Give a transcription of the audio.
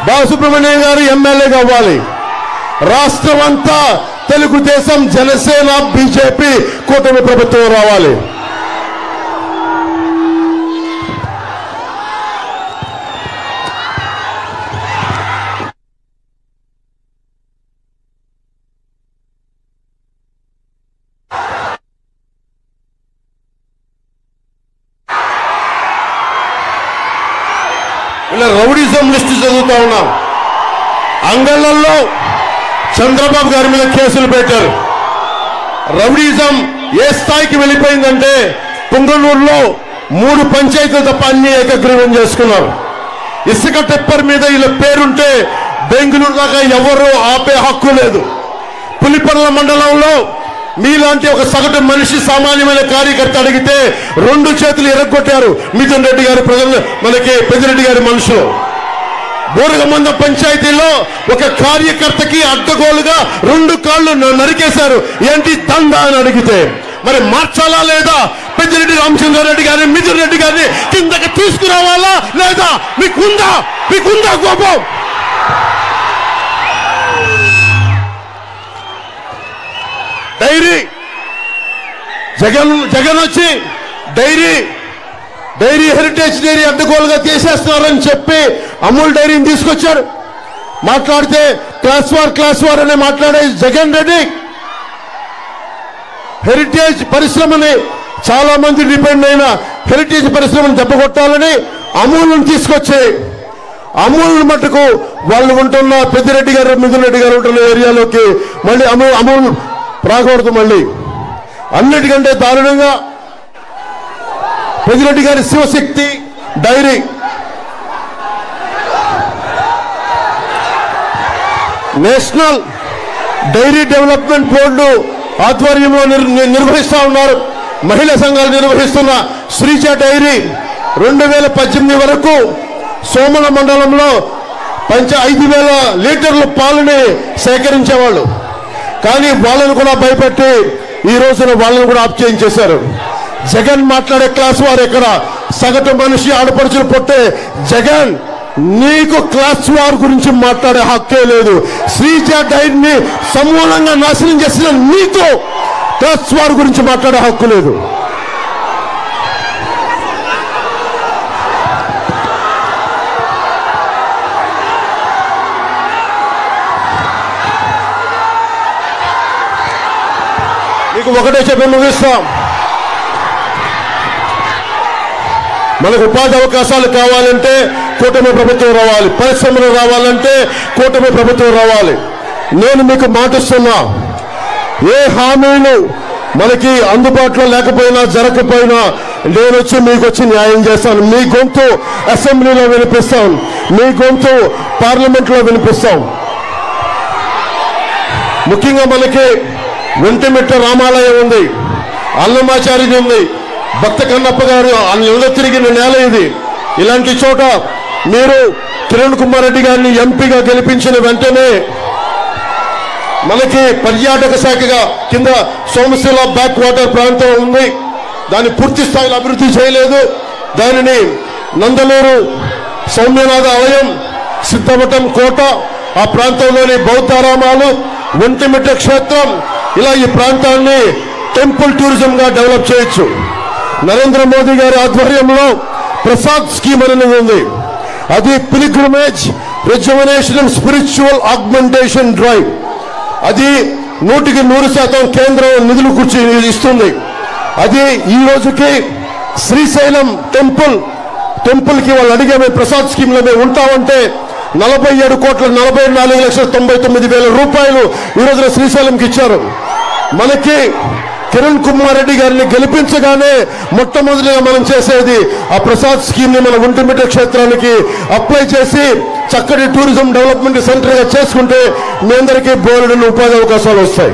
బాలసుబ్రహ్మణ్యం గారు ఎమ్మెల్యేగా అవ్వాలి. రాష్ట్రం అంతా తెలుగుదేశం, జనసేన, బీజేపీ కూటమి ప్రభుత్వం రావాలి. ఇలా రౌడీజం లిస్టు చదువుతా ఉన్నాం. అంగళ్ళల్లో చంద్రబాబు గారి మీద కేసులు పెట్టారు. రౌడీజం ఏ స్థాయికి వెళ్ళిపోయిందంటే పుంగనూరులో 3 పంచాయతీలు తప్ప అన్ని ఏకగ్రీవం చేసుకున్నారు. ఇసుక టెప్పర్ మీద ఇలా పేరుంటే బెంగళూరు దాకా ఎవరు ఆపే హక్కు లేదు. పులిపర్ల మండలంలో మీలాంటి ఒక సగటు మనిషి, సామాన్యమైన కార్యకర్త అడిగితే 2 చేతులు ఎరగొట్టారు మిథున్ రెడ్డి గారి ప్రజలు, మనకి పెద్దిరెడ్డి గారి మనుషులు. బోరగమంద పంచాయతీలో ఒక కార్యకర్తకి అడ్డగోలుగా 2 కాళ్ళు నరికేశారు. ఏంటి దందా అని అడిగితే మరి మార్చాలా లేదా? పెద్దిరెడ్డి రామచంద్రారెడ్డి గారిని, మిథున్ రెడ్డి గారిని కిందకి తీసుకురావాలా లేదా? మీకుందా కోపం? డైరీ జగన్ వచ్చి డైరీ హెరిటేజ్ డైరీ అడ్డగోలుగా తీసేస్తున్నారని చెప్పి అమూల్ డైరీని తీసుకొచ్చారు. మాట్లాడితే క్లాస్ వార్ అనే మాట్లాడే జగన్ రెడ్డి హెరిటేజ్ పరిశ్రమని, చాలా మంది డిపెండ్ అయిన హెరిటేజ్ పరిశ్రమను దెబ్బకొట్టాలని అమూల్ని తీసుకొచ్చి, అమూల్ మట్టుకు వాళ్ళు ఉంటున్న పెద్దిరెడ్డి గారు, మిథున్ రెడ్డి గారు ఉంటున్న ఏరియాలోకి మళ్ళీ అమూల్ రాకూడదు. మళ్ళీ అన్నిటికంటే దారుణంగా పెద్దిరెడ్డి గారి Sivasakthi dairy national dairy development board ఆధ్వర్యంలో నిర్వహిస్తా ఉన్నారు. మహిళా సంఘాలు నిర్వహిస్తున్న శ్రీజ డైరీ 2018 వరకు సోమల మండలంలో 5,000 లీటర్ల పాలని సేకరించేవాళ్ళు. కానీ వాళ్ళను కూడా భయపెట్టి ఈ రోజున వాళ్ళను కూడా ఆఫ్ చేయించేశారు. జగన్ మాట్లాడే క్లాస్ వారు ఎక్కడ? సగటు మనిషి ఆడపడుచులు పుట్టే జగన్, నీకు క్లాస్ వార్ గురించి మాట్లాడే హక్కే లేదు. శ్రీజ డైరీని సమూలంగా నాశనం చేసిన నీకు క్లాస్ వార్ గురించి మాట్లాడే హక్కు లేదు. మీకు ఒకటే చెప్పి ముగిస్తాం. మనకు ఉపాధి అవకాశాలు కావాలంటే కూటమి ప్రభుత్వం రావాలి. పరిశ్రమలు రావాలంటే కూటమి ప్రభుత్వం రావాలి. నేను మీకు మాటిస్తున్నా, ఏ హామీలు మనకి అందుబాటులో లేకపోయినా జరగకపోయినా నేను వచ్చి మీకు వచ్చి న్యాయం చేస్తాను. మీ గొంతు అసెంబ్లీలో వినిపిస్తాం, మీ గొంతు పార్లమెంట్లో వినిపిస్తాం. ముఖ్యంగా మనకి ఒంటిమిట్ట రామాలయం ఉంది, అన్నమాచార్యుడు ఉంది, భక్త కన్నప్ప గారు ఇళ్ళ తిరిగిన నేల ఇది. ఇలాంటి చోట మీరు కిరణ్ కుమార్ రెడ్డి గారిని ఎంపీగా గెలిపించిన వెంటనే మనకి పర్యాటక శాఖగా కింద సోమశిల బ్యాక్ వాటర్ ప్రాంతం ఉంది. దాన్ని పూర్తి స్థాయిలో అభివృద్ధి చేయలేదు. దానిని నందలూరు సౌమ్యనాథ ఆలయం, సిద్ధమఠం కోట, ఆ ప్రాంతంలోని బౌద్ధారామాలు, ఒంటిమిట్ట క్షేత్రం, ఇలా ఈ ప్రాంతాన్ని టెంపుల్ టూరిజం గా డెవలప్ చేయొచ్చు. నరేంద్ర మోదీ గారి ఆధ్వర్యంలో ప్రసాద్ స్కీమ్ అనేది ఉంది. అది pilgrimage rejuvenation and spiritual augmentation drive. అది 100% కేంద్రం నిధులు కూర్చి ఇస్తుంది. అది ఈ రోజుకి శ్రీశైలం టెంపుల్ కి వాళ్ళు అడిగే ప్రసాద్ స్కీమ్ లో మేము ఉంటామంటే 47,44,99,000 రూపాయలు ఈ రోజున శ్రీశైలంకి ఇచ్చారు. మనకి కిరణ్ కుమార్ రెడ్డి గారిని గెలిపించగానే మొట్టమొదటిగా మనం చేసేది ఆ ప్రసాద్ స్కీమ్ ని మన ఒంటిమిట్ట క్షేత్రానికి అప్లై చేసి చక్కటి టూరిజం డెవలప్మెంట్ సెంటర్ గా చేసుకుంటే మీ అందరికీ బోలెడన్ని ఉపాధి అవకాశాలు వస్తాయి.